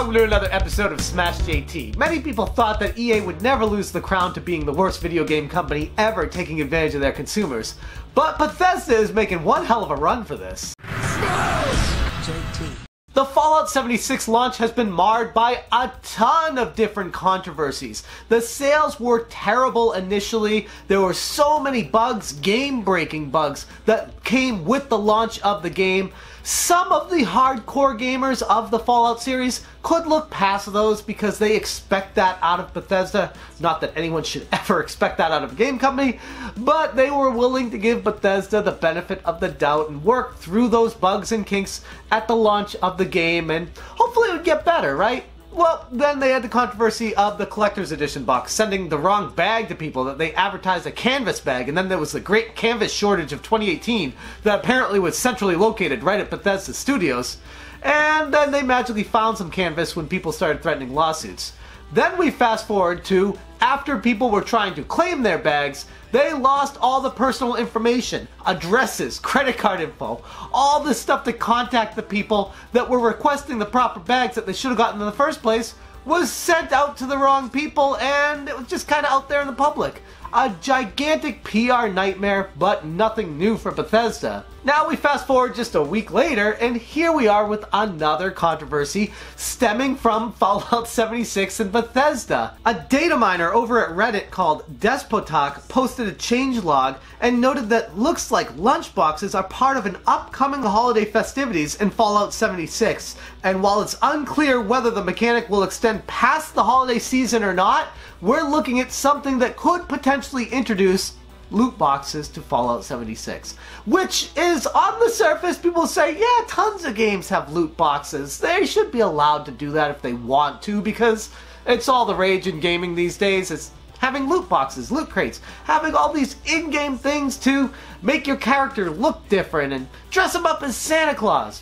welcome to another episode of Smash JT. Many people thought that EA would never lose the crown to being the worst video game company ever taking advantage of their consumers. But Bethesda is making one hell of a run for this. Smash JT. The Fallout 76 launch has been marred by a ton of different controversies. The sales were terrible initially. There were so many bugs, game-breaking bugs, that came with the launch of the game. Some of the hardcore gamers of the Fallout series could look past those because they expect that out of Bethesda. Not that anyone should ever expect that out of a game company, but they were willing to give Bethesda the benefit of the doubt and work through those bugs and kinks at the launch of the game, and hopefully it would get better, right? Well, then they had the controversy of the collector's edition box, sending the wrong bag to people, that they advertised a canvas bag, and then there was the great canvas shortage of 2018 that apparently was centrally located right at Bethesda Studios, and then they magically found some canvas when people started threatening lawsuits. Then we fast forward to after people were trying to claim their bags, they lost all the personal information, addresses, credit card info, all the stuff to contact the people that were requesting the proper bags that they should have gotten in the first place was sent out to the wrong people, and it was just kind of out there in the public. A gigantic PR nightmare, but nothing new for Bethesda. Now we fast forward just a week later, and here we are with another controversy stemming from Fallout 76 and Bethesda. A dataminer over at Reddit called Despotok posted a changelog and noted that looks like lunchboxes are part of an upcoming holiday festivities in Fallout 76. And while it's unclear whether the mechanic will extend past the holiday season or not, we're looking at something that could potentially introduce loot boxes to Fallout 76. Which is, on the surface, people say, yeah, tons of games have loot boxes. They should be allowed to do that if they want to, because it's all the rage in gaming these days. It's having loot boxes, loot crates, having all these in-game things to make your character look different and dress them up as Santa Claus.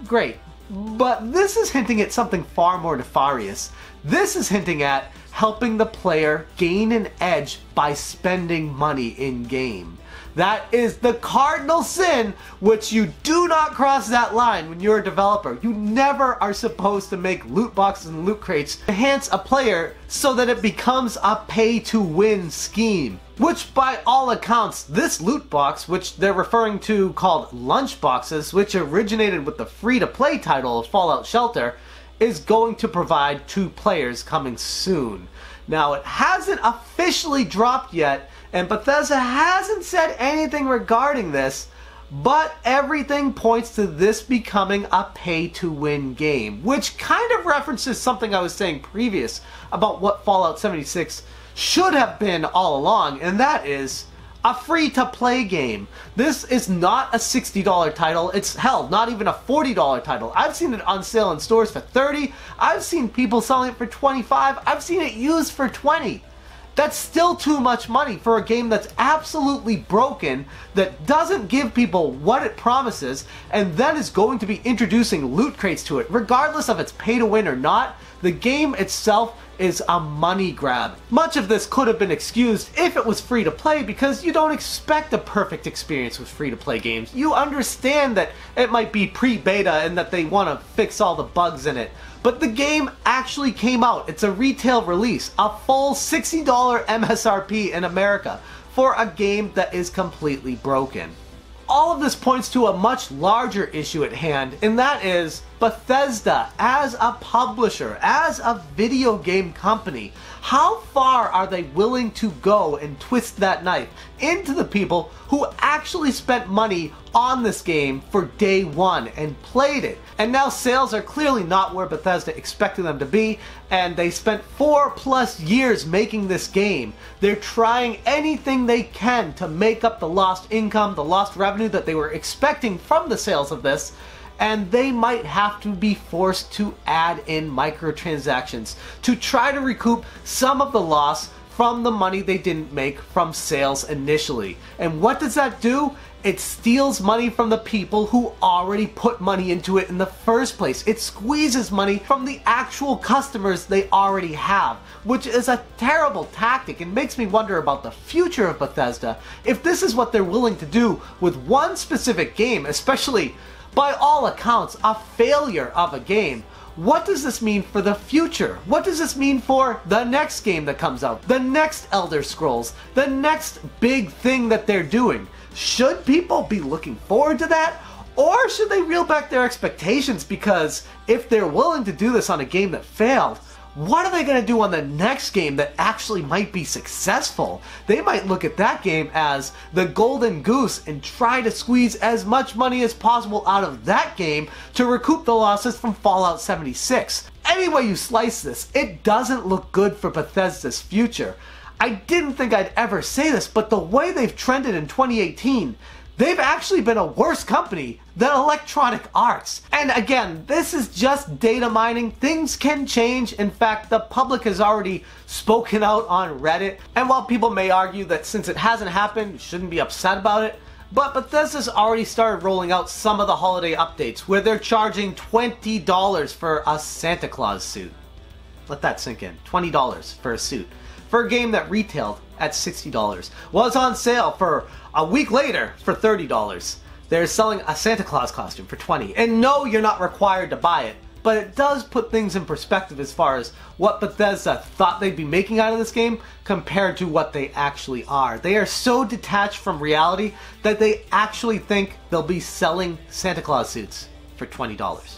Great. But this is hinting at something far more nefarious. This is hinting at helping the player gain an edge by spending money in-game. That is the cardinal sin, which you do not cross that line when you're a developer. You never are supposed to make loot boxes and loot crates to enhance a player so that it becomes a pay-to-win scheme. Which, by all accounts, this loot box, which they're referring to called Lunchboxes, which originated with the free-to-play title of Fallout Shelter, is going to provide to players coming soon. Now, it hasn't officially dropped yet, and Bethesda hasn't said anything regarding this, but everything points to this becoming a pay-to-win game, which kind of references something I was saying previous about what Fallout 76 should have been all along, and that is a free-to-play game. This is not a $60 title. It's, hell, not even a $40 title. I've seen it on sale in stores for $30. I've seen people selling it for $25. I've seen it used for $20. That's still too much money for a game that's absolutely broken, that doesn't give people what it promises, and then is going to be introducing loot crates to it. Regardless of it's pay-to-win or not, the game itself is a money grab. Much of this could have been excused if it was free to play, because you don't expect a perfect experience with free to play games. You understand that it might be pre-beta and that they want to fix all the bugs in it. But the game actually came out. It's a retail release, a full $60 MSRP in America for a game that is completely broken. All of this points to a much larger issue at hand, and that is Bethesda as a publisher, as a video game company. How far are they willing to go and twist that knife into the people who actually spent money on this game for day one and played it? And now sales are clearly not where Bethesda expected them to be, and they spent 4+ years making this game. They're trying anything they can to make up the lost income, the lost revenue that they were expecting from the sales of this, and they might have to be forced to add in microtransactions to try to recoup some of the loss from the money they didn't make from sales initially. And what does that do? It steals money from the people who already put money into it in the first place. It squeezes money from the actual customers they already have, which is a terrible tactic and makes me wonder about the future of Bethesda if this is what they're willing to do with one specific game, especially by all accounts a failure of a game. what does this mean for the future? What does this mean for the next game that comes out? The next Elder Scrolls? The next big thing that they're doing? Should people be looking forward to that? Or should they reel back their expectations, because if they're willing to do this on a game that failed, what are they going to do on the next game that actually might be successful? They might look at that game as the golden goose and try to squeeze as much money as possible out of that game to recoup the losses from Fallout 76. Any way you slice this, it doesn't look good for Bethesda's future. I didn't think I'd ever say this, but the way they've trended in 2018, they've actually been a worse company than Electronic Arts. And again, this is just data mining. Things can change. In fact, the public has already spoken out on Reddit. And while people may argue that since it hasn't happened, you shouldn't be upset about it, but Bethesda's already started rolling out some of the holiday updates where they're charging $20 for a Santa Claus suit. Let that sink in. $20 for a suit. For a game that retailed at $60, was on sale for a week later for $30. They're selling a Santa Claus costume for $20. And no, you're not required to buy it, but it does put things in perspective as far as what Bethesda thought they'd be making out of this game compared to what they actually are. They are so detached from reality that they actually think they'll be selling Santa Claus suits for $20.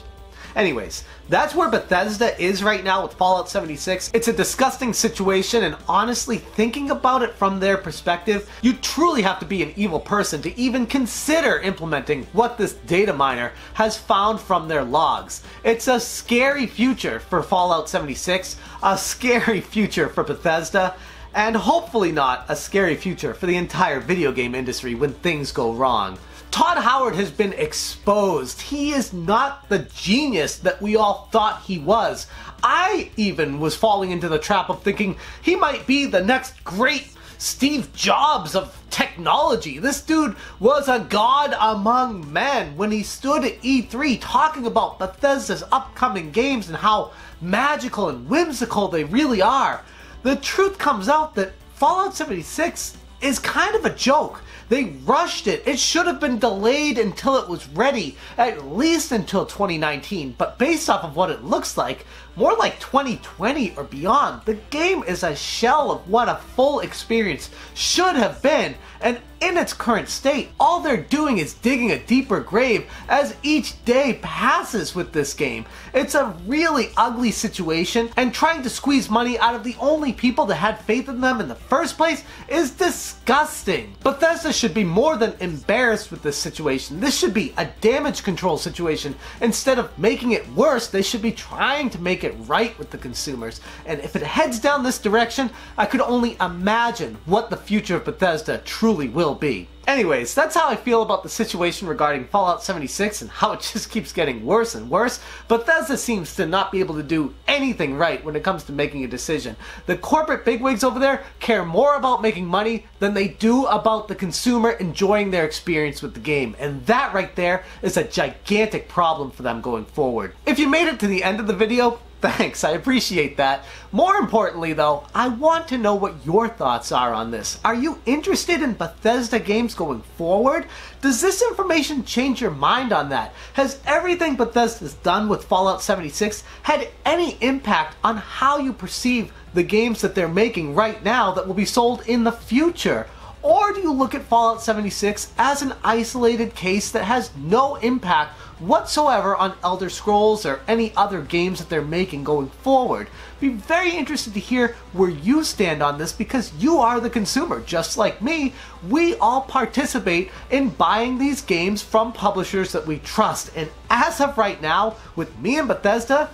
Anyways, that's where Bethesda is right now with Fallout 76. It's a disgusting situation, and honestly, thinking about it from their perspective, you truly have to be an evil person to even consider implementing what this data miner has found from their logs. It's a scary future for Fallout 76, a scary future for Bethesda, and hopefully not a scary future for the entire video game industry when things go wrong. Todd Howard has been exposed. He is not the genius that we all thought he was. I even was falling into the trap of thinking he might be the next great Steve Jobs of technology. This dude was a god among men when he stood at E3 talking about Bethesda's upcoming games and how magical and whimsical they really are. The truth comes out that Fallout 76 is kind of a joke. They rushed it. It should have been delayed until it was ready, at least until 2019, but based off of what it looks like, more like 2020 or beyond. The game is a shell of what a full experience should have been, and in its current state, all they're doing is digging a deeper grave as each day passes with this game. It's a really ugly situation, and trying to squeeze money out of the only people that had faith in them in the first place is disgusting. Bethesda should be more than embarrassed with this situation. This should be a damage control situation. Instead of making it worse, they should be trying to make it right with the consumers. And if it heads down this direction, I could only imagine what the future of Bethesda truly will be. Anyways, that's how I feel about the situation regarding Fallout 76 and how it just keeps getting worse and worse. Bethesda seems to not be able to do anything right when it comes to making a decision. The corporate bigwigs over there care more about making money than they do about the consumer enjoying their experience with the game. And that right there is a gigantic problem for them going forward. If you made it to the end of the video, thanks, I appreciate that. More importantly though, I want to know what your thoughts are on this. Are you interested in Bethesda games going forward? Does this information change your mind on that? Has everything Bethesda's done with Fallout 76 had any impact on how you perceive the games that they're making right now that will be sold in the future? Or do you look at Fallout 76 as an isolated case that has no impact whatsoever on Elder Scrolls or any other games that they're making going forward? Be very interested to hear where you stand on this, because you are the consumer. Just like me, we all participate in buying these games from publishers that we trust. And as of right now, with me and Bethesda,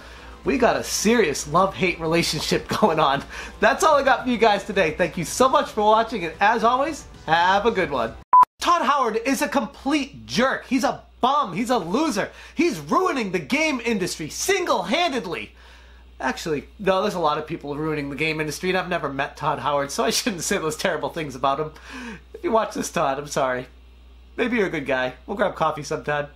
we got a serious love-hate relationship going on. That's all I got for you guys today. Thank you so much for watching, and as always, have a good one. Todd Howard is a complete jerk. He's a bum. He's a loser. He's ruining the game industry single-handedly. Actually, no, there's a lot of people ruining the game industry, and I've never met Todd Howard, so I shouldn't say those terrible things about him. If you watch this, Todd, I'm sorry. Maybe you're a good guy. We'll grab coffee sometime.